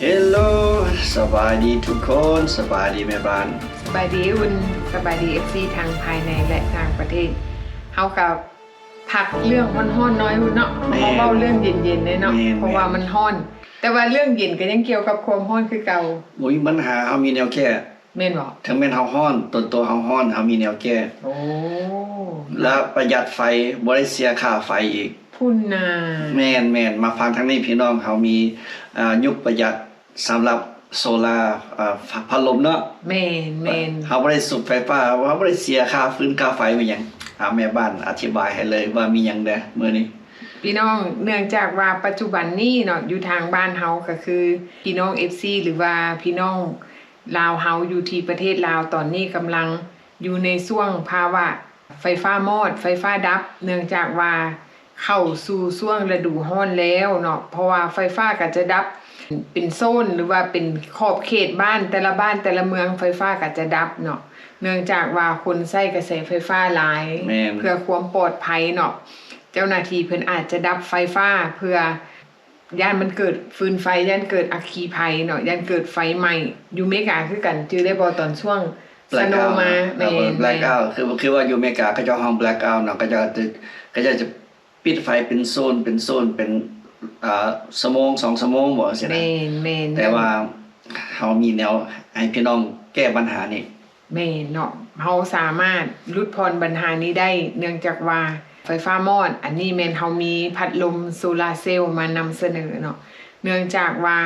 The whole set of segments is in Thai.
เฮลโลสบายดีทุกคนสบายดีแม่บ้านสบายดีอุ่นสบายดีFCทางภายในและทางประเทศเฮากับพักเรื่องฮ้อนๆน้อยอุ่นเนาะเขาเว้าเรื่องเย็นๆเนาะเพราะว่ามันฮ้อนแต่ว่าเรื่องเย็นก็ยังเกี่ยวกับความฮ้อนคือเก่าบ่มีปัญหาเฮามีแนวแก้แม่นบ่ถึงแม่นเฮาฮ้อนตัวเฮาฮ้อนเฮามีแนวแก้โอ้และประหยัดไฟบ่ได้เสียค่าไฟอีกพุ่นน่ะแม่นมาฟังทางนี้พี่น้องเฮามียุคประหยัดสำหรับโซล่าพัดลมเนาะแม่นเฮาบ่ได้สูบไฟฟ้าเฮาบ่ได้เสียค่าฟืนค่าไฟอิหยังแม่บ้านอธิบายให้เลยว่ามีหยังแด่มื้อนี้พี่น้องเนื่องจากว่าปัจจุบันนี้เนาะอยู่ทางบ้านเฮาก็คือพี่น้อง FC หรือว่าพี่น้องลาวเฮาอยู่ที่ประเทศลาวตอนนี้กำลังอยู่ในช่วงภาวะไฟฟ้ามอดไฟฟ้าดับเนื่องจากว่าเข้าสู่ช่วงฤดูร้อนแล้วเนาะเพราะว่าไฟฟ้าก็จะดับเป็นโซนหรือว่าเป็นขอบเขตบ้านแต่ละเมืองไฟฟ้าก็จะดับเนาะเนื่องจากว่าคนใช้กระแสไฟฟ้าหลายเพื่อความปลอดภัยเนาะเจ้าหน้าที่เพิ่นอาจจะดับไฟฟ้าเพื่อย่านมันเกิดฟืนไฟย่านเกิดอัคคีภัยเนาะย่านเกิดไฟไหม้อยู่อเมริกาคือกันจื้อได้บ่ตอนช่วงสโนว์มาแม่น Black Out คือว่าอยู่อเมริกาเขาเจ้าห้อง Black Out เนาะก็จะปิดไฟเป็นโซนเป็นชั่วโมง2ชั่วโมงบ่ซี่นะแม่นแต่ว่าเฮามีแนวให้พี่น้องแก้ปัญหานี้แม่นเนาะเฮาสามารถลดพรปัญหานี้ได้เนื่องจากว่าไฟฟ้ามอดอันนี้แม่นเฮามีพัดลมโซลาร์เซลล์มานำเสนอเนาะเนื่องจากว่า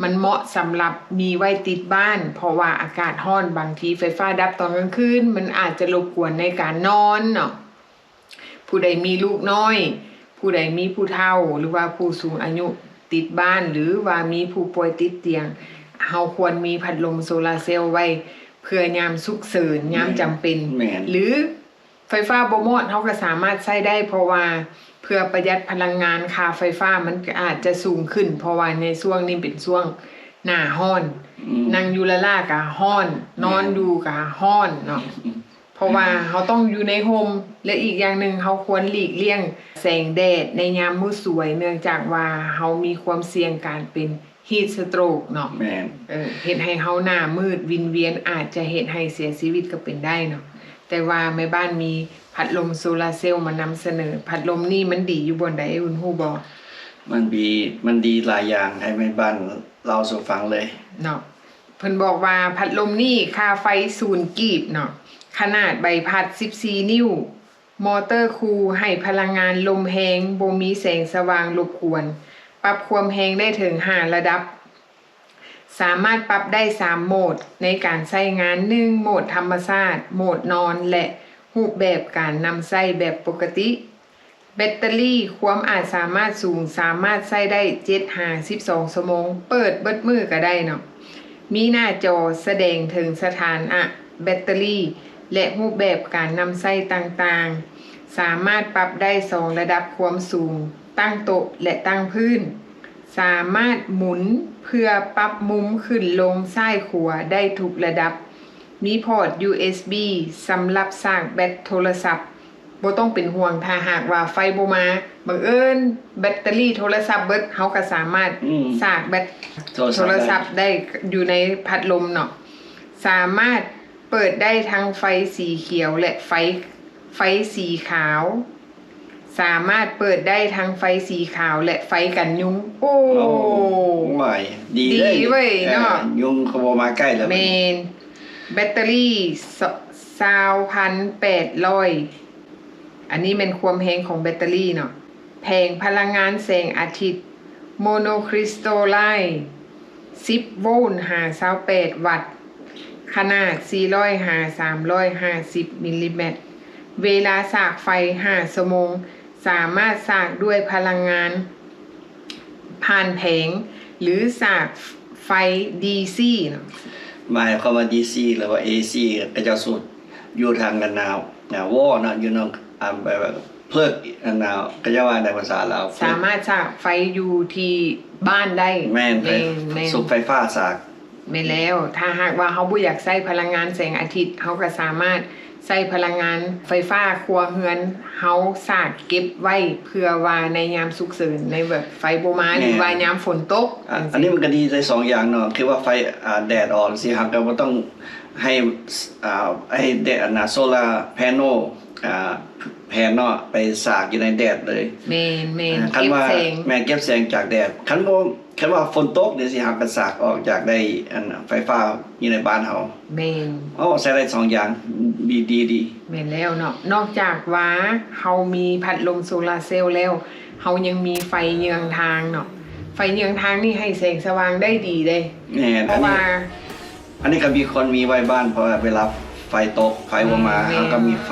มันเหมาะสำหรับมีไว้ติดบ้านเพราะว่าอากาศร้อนบางทีไฟฟ้าดับตอนกลางคืนมันอาจจะรบกวนในการนอนเนาะผู้ใดมีลูกน้อยผู้ใดมีผู้เฒ่าหรือว่าผู้สูงอายุติดบ้านหรือว่ามีผู้ป่วยติดเตียงเฮาควรมีพัดลมโซลาร์เซลล์ไว้เพื่อยามฉุกเฉินยามจำเป็นหรือไฟฟ้าบ่หมดเฮาก็สามารถใช้ได้เพราะว่าเพื่อประหยัดพลังงานค่าไฟฟ้ามันก็อาจจะสูงขึ้นเพราะว่าในช่วงนี้เป็นช่วงหน้าร้อนนั่งอยู่ละล่าก็ร้อนนอนอยู่ก็ร้อนเนาะเพราะว่าเฮาต้องอยู่ในโฮมและอีกอย่างหนึ่งเฮาควรหลีกเลี่ยงแสงแดดในยามมื้อสวยเนื่องจากว่าเฮามีความเสี่ยงการเป็นheat stroke เนาะแม่นเฮ็ดให้เฮาหน้ามืดวิงเวียนอาจจะเฮ็ดให้เสียชีวิตก็เป็นได้เนาะแต่ว่าแม่บ้านมีพัดลมโซลาร์เซลล์มานำเสนอพัดลมนี่มันดีอยู่บนใดคุณฮู้บ่มันดีหลายอย่างให้แม่บ้านเล่าสู่ฟังเลยเนาะเพิ่นบอกว่าพัดลมนี่ค่าไฟ0กีบเนาะขนาดใบพัด14นิ้วมอเตอร์คูลให้พลังงานลมแรงบ่มีแสงสว่างรบกวนปรับความแรงได้ถึง5ระดับสามารถปรับได้3โหมดในการใช้งาน1โหมดธรรมชาติโหมดนอนและรูปแบบการนำใช้แบบปกติแบตเตอรี่ความอาจสามารถสูงสามารถใช้ได้7-12 ชั่วโมงเปิดเบิดมือก็ได้เนาะมีหน้าจอแสดงถึงสถานะแบตเตอรี่และรูปแบบการนำใช้ต่างๆสามารถปรับได้2ระดับความสูงตั้งโต๊ะและตั้งพื้นสามารถหมุนเพื่อปรับมุมขึ้นลงซ้ายขวาได้ทุกระดับมีพอร์ต USB สำหรับสร้างแบตโทรศัพท์บ่ต้องเป็นห่วงถ้าหากว่าไฟบ่มาบังเอิญแบตเตอรี่โทรศัพท์เบิดเฮาก็สามารถสร้างแบตโทรศัพท์ได้อยู่ในพัดลมเนาะสามารถเปิดได้ทั้งไฟสีเขียวและไฟสีขาวสามารถเปิดได้ทั้งไฟสีขาวและไฟกันยุงโอ้ไม่ดีเลยเว้ยเนาะยุงเขาบ่มาใกล้แล้วแม่นแบตเตอรี่20,800อันนี้เป็นความแรงของแบตเตอรี่เนาะแผงพลังงานแสงอาทิตย์โมโนคริสตัลไลท์10โวลต์58วัตต์ขนาด400-350มิลลิเมตรเวลาสากไฟ5ชั่วโมงสามารถสากด้วยพลังงานผ่านแผงหรือสากไฟ DC เนาะหมายความว่า DC หรือว่า AC ก็จะสุดอยู่ทางกันหนาววอเนาะอยู่เนาะแบบเพิกหนาวก็จะว่าในภาษาลาวสามารถสากไฟอยู่ที่บ้านได้แม่นสุบไฟฟ้าสากแม่แล้วถ้าหากว่าเฮาบ่อยากใช้พลังงานแสงอาทิตย์เฮาก็สามารถ ใช้พลังงานไฟฟ้าครัวเรือนเฮาสากเก็บไว้เพื่อว่าในยามฉุกเฉินในแบบไฟบ่มาหรือว่ายามฝนตก อันนี้มันก็ดีได้2อย่างเนาะคือว่าไฟแดดอ่อนสิครับก็บ่ต้องให้แดดโซล่าแพนโนแผนเนาะไปสากอยู่ในแดดเลยแม่นคันว่าแม่เก็บแสงจากแดดคันว่าฝนตกเดี๋ยวสิหักกระสากออกจากได้ไฟฟ้าอยู่ในบ้านเฮาแม่นใช้ได้2อย่างดีแม่นแล้วเนาะนอกจากว่าเฮามีพัดลมโซลาร์เซลล์แล้วเฮายังมีไฟเยืองทางเนาะไฟเยืองทางนี่ให้แสงสว่างได้ดีเด้เพราะว่าอันนี้ก็มีคนมีไว้บ้านเพราะเวลาไฟตกไฟบ่มาเฮาก็มีไฟ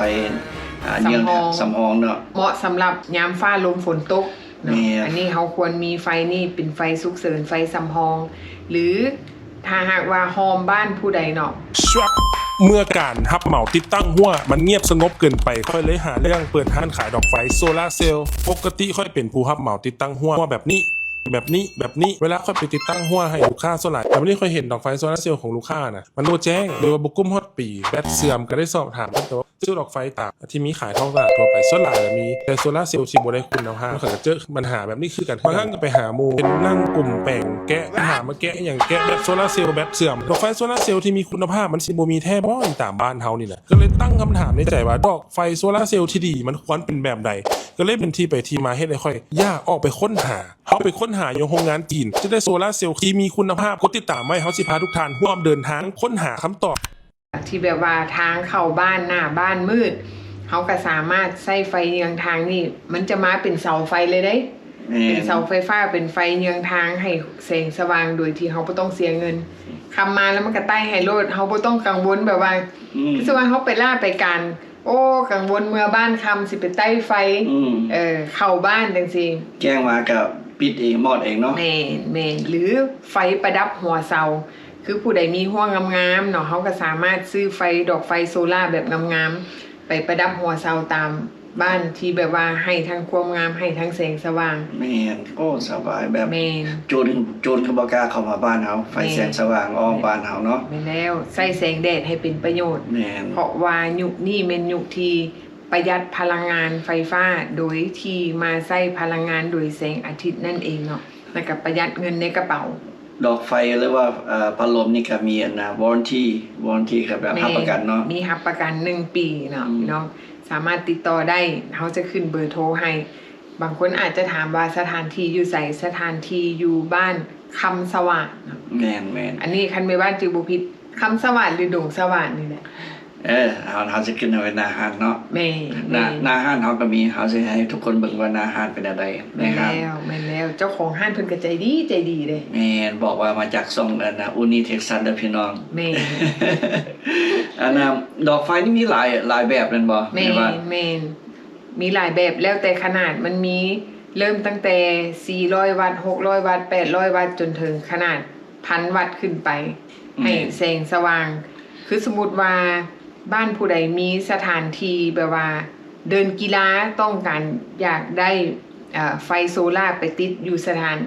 เยืองสำรองเนาะเหมาะสำหรับยามฟ้าลมฝนตกเนาะอันนี้เฮาควรมีไฟนี่เป็นไฟฉุกเฉินไฟสำรองหรือถ้าหากว่าโฮมบ้านผู้ใดเนาะเมื่อการรับเหมาติดตั้งหัวมันเงียบสงบเกินไปค่อยเลยหาเรื่องเปิดร้านขายดอกไฟโซลาร์เซลล์ปกติค่อยเป็นผู้รับเหมาติดตั้งหัวแบบนี้เวลาค่อยไปติดตั้งหัวให้ลูกค้าส่วนหลายแต่วันนี้ค่อยเห็นดอกไฟโซลาร์เซลล์ของลูกค้าน่ะมันโดนแจ้งหรือว่าบุกกุ้มฮอดปีแบตเสื่อมก็ได้สอบถามแต่ว่าซื้อดอกไฟตากที่มีขายท้องตลาดทั่วไปส่วนหลายมีแต่โซลาร์เซลล์ที่บ่ได้คุณภาพมันก็เจอปัญหาแบบนี้คือกันบางครั้งก็ไปหาหมู่เป็นนั่งกลุ่มแป่งแกะหามาแกะอย่างแกะแบบโซลาร์เซลล์แบบเสื่อมดอกไฟโซลาร์เซลล์ที่มีคุณภาพมันสิบ่มีแท้บ่ตามบ้านเฮานี่แหละก็เลยตั้งคำถามในใจว่าดอกไฟโซลาร์เซลล์ที่ดีมันควรเป็นแบบใดก็เลยเป็นที่ไปที่มาเฮ็ดให้ค่อยยากออกไปค้นหาเฮาไปค้นหาอยู่โรงงานจีนจะได้โซลาร์เซลล์ที่มีคุณภาพกดติดตามไว้เฮาสิพาทุกท่านร่วมเดินทางค้นหาคำตอบที่แบบว่าทางเข้าบ้านหน้าบ้านมืดเฮาก็สามารถใช้ไฟเยืองทางนี่มันจะมาเป็นเสาไฟเลยเด้เป็นเสาไฟฟ้าเป็นไฟเยืองทางให้แสงสว่างโดยที่เฮาบ่ต้องเสียเงินคำมาแล้วมันก็ใต้ให้โลดเฮาบ่ต้องกังวลแบบว่าคือว่าเฮาไปล่าไปการกังวลเมื่อบ้านค่ำสิไปใต้ไฟเข้าบ้านจังซี่แจ้งมาก็ปิดเองมอดเองเนาะแม่นหรือไฟประดับหัวเสาคือผู้ใดมีหัวงามๆเนาะเฮาก็สามารถซื้อไฟดอกไฟโซล่าแบบงามๆไปประดับหัวเสาตามบ้านที่แบบว่าให้ทั้งความงามให้ทั้งแสงสว่างแม่นสบายแบบโจรก็บ่กล้าเข้ามาบ้านเฮาไฟแสงสว่างอ้อมบ้านเฮาเนาะแม่นแล้วใช้แสงแดดให้เป็นประโยชน์เพราะว่ายุคนี้แม่นยุคที่ประหยัดพลังงานไฟฟ้าโดยที่มาใช้พลังงานโดยแสงอาทิตย์นั่นเองเนาะแล้วก็ประหยัดเงินในกระเป๋าดอกไฟหรือว่าพัดลมนี่ก็มีวารันตี้ก็แบบรับประกันเนาะมีรับประกัน1ปีเนาะพี่น้องสามารถติดต่อได้เขาจะขึ้นเบอร์โทรให้บางคนอาจจะถามว่าสถานที่อยู่ไสสถานที่อยู่บ้านคำสว่างแม่นอันนี้คันไปบ้านจือบ่ผิดคำสว่างหรือดงสว่างนี่แหละเขาจะขึ้นเอาไว้หน้าห้างเนาะแม่หน้าห้างเขาก็มีเขาจะให้ทุกคนเบิ่งว่าหน้าห้างเป็นอะไรนะครับแม่แล้วเจ้าของห้างเพิ่นก็ใจดีเลยแม่บอกว่ามาจากซ่องอุนิเท็กซัสเด้อพี่น้องแม่ดอกไฟนี่มีหลายแบบนั่นบ่แม่มีหลายแบบแล้วแต่ขนาดมันมีเริ่มตั้งแต่400วัตต์600วัตต์800วัตต์จนถึงขนาด1,000วัตต์ขึ้นไปให้แสงสว่างคือสมมุติว่าบ้านผู้ใดมีสถานที่แบบว่าเดินกีฬาต้องการอยากได้ไฟโซล่าไปติดอยู่สถาน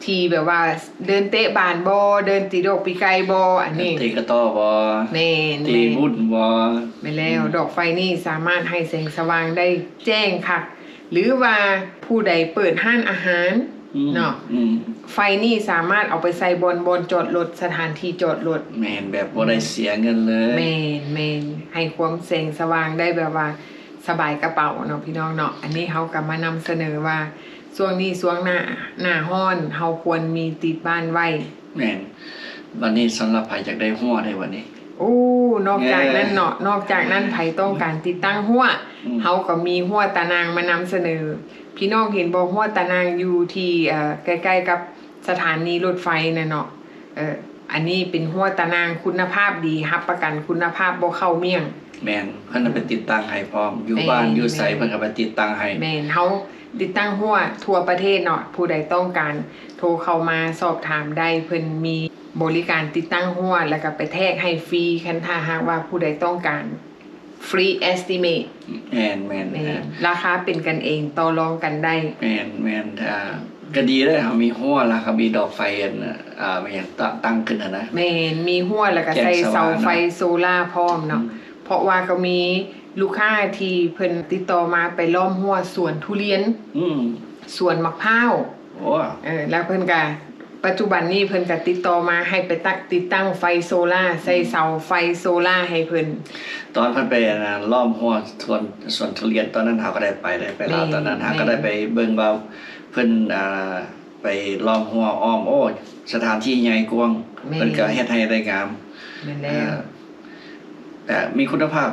ที่แบบว่าเดินเตะบานบ่เดินตีดอกปีไก่บ่อันนี้ตีกระต้อบ่แม่นตีบุญบ่ไม่แล้วดอกไฟนี่สามารถให้แสงสว่างได้แจ้งคักหรือว่าผู้ใดเปิดร้านอาหารเนาะไฟนี่สามารถเอาไปใส่บนจอดรถสถานที่จอดรถแม่นแบบบ่ได้เสียเงินเลยแม่นให้ความแสงสว่างได้แบบว่าสบายกระเป๋าเนาะพี่น้องเนาะอันนี้เฮาก็มานำเสนอว่าช่วงนี้ช่วงหน้าร้อนเฮาควรมีติดบ้านไว้แม่นวันนี้สำหรับใครอยากได้หัวได้วันนี้นอกจากนั้นเนาะนอกจากนั้นไผต้องการติดตั้งหัวเฮาก็มีหัวตะนางมานำเสนอพี่น้องเห็นบ่หัวตะนางอยู่ที่ใกล้ๆกับสถานีรถไฟน่ะเนาะอันนี้เป็นหัวตะนางคุณภาพดีรับประกันคุณภาพบ่เข้าเมี่ยงแม่นเพิ่นไปติดตั้งให้พร้อมอยู่บ้านอยู่ไสเพิ่นก็ไปติดตั้งให้แม่นเฮาติดตั้งหัวทั่วประเทศเนาะผู้ใดต้องการโทรเข้ามาสอบถามได้เพิ่นมีบริการติดตั้งหัวแล้วก็ไปแทกให้ฟรีคันถ้าหากว่าผู้ใดต้องการฟรี estimate แม่นราคาเป็นกันเองต่อรองกันได้แม่นก็ดีเลยครับมีหัวแล้วครับมีดอกไฟอย่างตั้งขึ้นนะแม่นมีหัวแล้วก็ใส่เสาไฟโซล่าพร้อมเนาะพ เพราะว่าก็มีลูกค้าที่เพิ่นติดต่อมาไปล้อมหัวสวนทุเรียน สวนมะพร้าว โอ้ แล้วเพิ่นก็ปัจจุบันนี้เพิ่นก็ติดต่อมาให้ไปติดตั้งไฟโซล่าใส่เสาไฟโซล่าให้เพิ่น ตอนเพิ่นไปล้อมหัวสวนทุเรียนตอนนั้นเฮาก็ได้ไปลาวตอนนั้นเฮาก็ได้ไปเบิ่งว่าเพิ่นไปล้อมหัวอ้อมโอ้สถานที่ใหญ่กว้างเพิ่นก็เฮ็ดให้ได้งาม แม่นแล้ว แต่มีคุณภาพ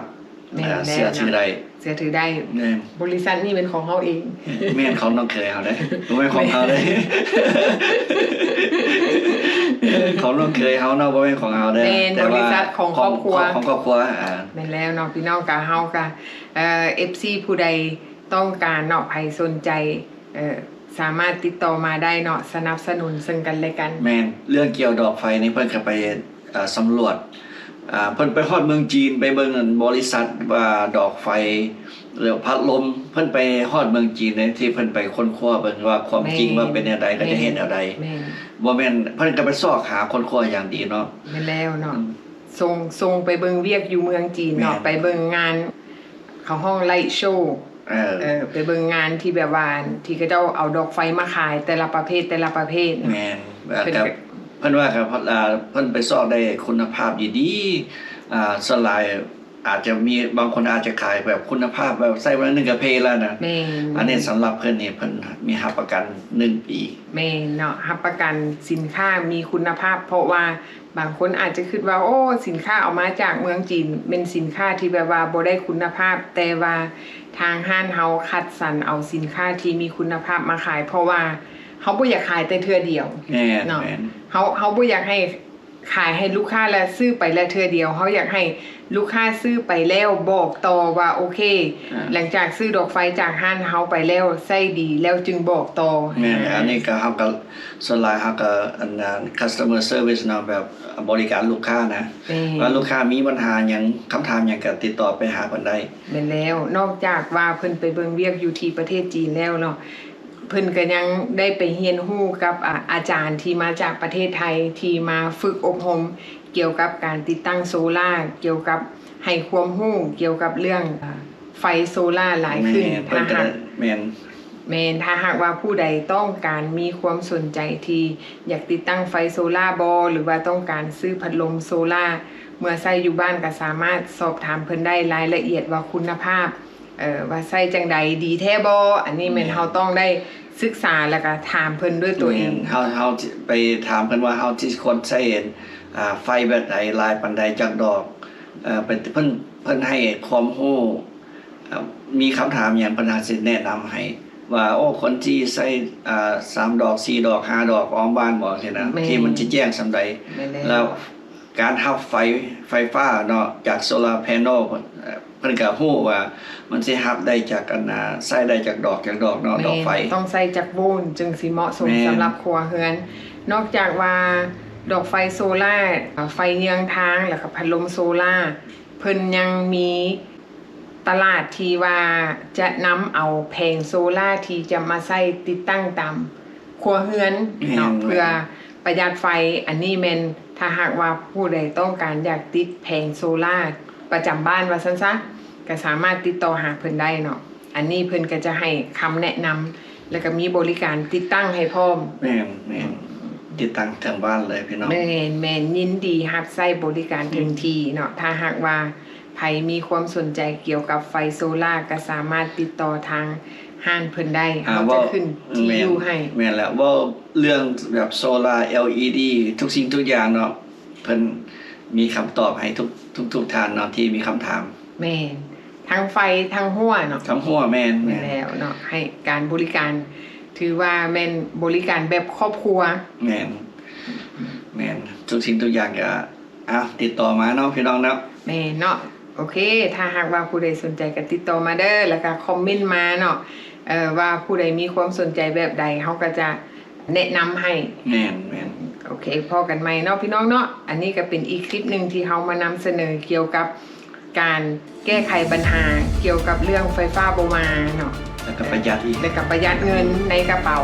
เสียถือได้ เสียถือได้ แม่น บริษัทนี้เป็นของเฮาเอง แม่นของน้องเคยเฮาเด้บ่แม่นของเฮาเด้ของน้องเคยเฮาเนาะบ่แม่นของเฮาเด้ เป็นบริษัทของครอบครัว ของครอบครัวแม่นแล้วเนาะพี่น้องกะเฮากะFC ผู้ใดต้องการเนาะใครสนใจสามารถติดต่อมาได้เนาะสนับสนุนซึ่งกันและกันแม่นเรื่องเกี่ยวดอกไฟนี่เพิ่นก็ไปสำรวจเพิ่นไปฮอดเมืองจีนไปเบิ่งบริษัทว่าดอกไฟหรือพัดลมเพิ่นไปฮอดเมืองจีนเนี่ยที่เพิ่นไปค้นคว้าเบิ่งว่าความจริงว่าเป็นแนวใดก็จะเฮ็ดแนวใดบ่แม่นเพิ่นก็ไปซอกหาค้นคว้าอย่างดีเนาะแม่นแล้วเนาะส่งไปเบิ่งเวียกอยู่เมืองจีนเนาะไปเบิ่งงานเขาห้องไลท์โชว์ไปเบิ่งงานที่แบบว่าที่เขาเจ้าเอาดอกไฟมาขายแต่ละประเภทแม่นกับเพิ่นว่าครับเพิ่นไปซอกได้คุณภาพดีๆสลายอาจจะมีบางคนอาจจะขายแบบคุณภาพแบบใส่วันนึงก็เพแล้วนะอันนี้สำหรับเพิ่นนี่เพิ่นมีรับประกัน1 ปีแม่เนาะรับประกันสินค้ามีคุณภาพเพราะว่าบางคนอาจจะคิดว่าโอ้สินค้าเอามาจากเมืองจีนเป็นสินค้าที่แบบว่าบ่ได้คุณภาพแต่ว่าทางห้านเฮาคัดสรรเอาสินค้าที่มีคุณภาพมาขายเพราะว่าเฮาบ่อยากขายแต่เทื่อเดียวเนาะเฮาบ่อยากให้ขายให้ลูกค้าแล้วซื้อไปแล้วเทื่อเดียวเฮาอยากให้ลูกค้าซื้อไปแล้วบอกต่อว่าโอเคหลังจากซื้อดอกไฟจากห้านเฮาไปแล้วใช้ดีแล้วจึงบอกต่อแม่นอันนี้ก็เฮาก็ส่วนหลายเฮาก็customer service เนาะแบบบริการลูกค้านะว่าลูกค้ามีปัญหาหยังคำถามหยังก็ติดต่อไปหาเพิ่นได้แม่นแล้วนอกจากว่าเพิ่นไปเบิ่งเวียกอยู่ที่ประเทศจีนแล้วเนาะเพิ่นก็ยังได้ไปเรียนรู้กับอาจารย์ที่มาจากประเทศไทยที่มาฝึกอบรมเกี่ยวกับการติดตั้งโซล่าเกี่ยวกับให้ความรู้เกี่ยวกับเรื่องไฟโซล่าหลายขึ้นถ้าหากถ้าหากว่าผู้ใดต้องการมีความสนใจที่อยากติดตั้งไฟโซล่าบ่หรือว่าต้องการซื้อพัดลมโซล่าเมื่อใช้อยู่บ้านก็สามารถสอบถามเพิ่นได้รายละเอียดว่าคุณภาพว่าใส่จังใดดีแท้บ่อันนี้แม่นเฮาต้องได้ศึกษาแล้วก็ถามเพิ่นด้วยตัวเองเฮาไปถามเพิ่นว่าเฮาสิควรใช้ไฟแบบใดลายปานใดจักดอกเป็นเพิ่นให้ความรู้มีคำถามหยังเพิ่นอาจสิแนะนำให้ว่าโอ้คนที่ใช้3 ดอก 4 ดอก 5 ดอกอ้อมบ้านบ่ซี่นะที่มันสิแจ้งส่ำใดแล้วการรับไฟฟ้าเนาะจากโซลาร์แพนเนลเพิ่นก็ฮู้ว่ามันสิรับได้จากใช้ได้จากดอกเนาะดอกไฟต้องใช้จากโวลต์จึงสิเหมาะสมสำหรับครัวเรือนนอกจากว่าดอกไฟโซล่าไฟเยืองทางแล้วก็พัดลมโซล่าเพิ่นยังมีตลาดที่ว่าจะนำเอาแผงโซล่าที่จะมาใส่ติดตั้งตามครัวเรือนเนาะเพื่อประหยัดไฟอันนี้แม่นถ้าหากว่าผู้ใดต้องการอยากติดแผงโซล่าประจำบ้านว่าซั่นซะก็สามารถติดต่อหาเพิ่นได้เนาะอันนี้เพิ่นก็จะให้คำแนะนำแล้วก็มีบริการติดตั้งให้พร้อมแม่นติดตั้งถึงบ้านเลยพี่น้องแม่นยินดีรับใช้บริการถึงที่เนาะถ้าหากว่าใครมีความสนใจเกี่ยวกับไฟโซล่าก็สามารถติดต่อทางห้างเพิ่นได้เขาจะขึ้นที่อยู่ให้แม่นแล้วว่าเรื่องแบบโซล่า LED ทุกสิ่งทุกอย่างเนาะเพิ่นมีคำตอบให้ทุกท่านเนาะที่มีคำถามแม่นทั้งไฟทั้งหัวเนาะทั้งหัวแม่นแล้วเนาะให้การบริการถือว่าแม่นบริการแบบครอบครัวแม่นทุกสิ่งทุกอย่างก็ติดต่อมาเนาะพี่น้องเนาะแม่เนาะโอเคถ้าหากว่าผู้ใดสนใจก็ติดต่อมาเด้อแล้วก็คอมเมนต์มาเนาะว่าผู้ใดมีความสนใจแบบใดเฮาก็จะแนะนำให้แม่นโอเคพอกันใหม่เนาะพี่น้องเนาะอันนี้ก็เป็นอีกคลิปนึงที่เฮามานำเสนอเกี่ยวกับการแก้ไขปัญหาเกี่ยวกับเรื่องไฟฟ้าบ่มาเนาะแล้วก็ประหยัดเงินในกระเป๋า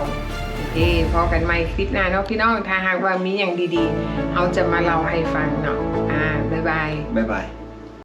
โอเคพอกันใหม่คลิปหน้าเนาะพี่น้องถ้าหากว่ามีอย่างดีๆเฮาจะมาเล่าให้ฟังเนาะบ๊ายบาย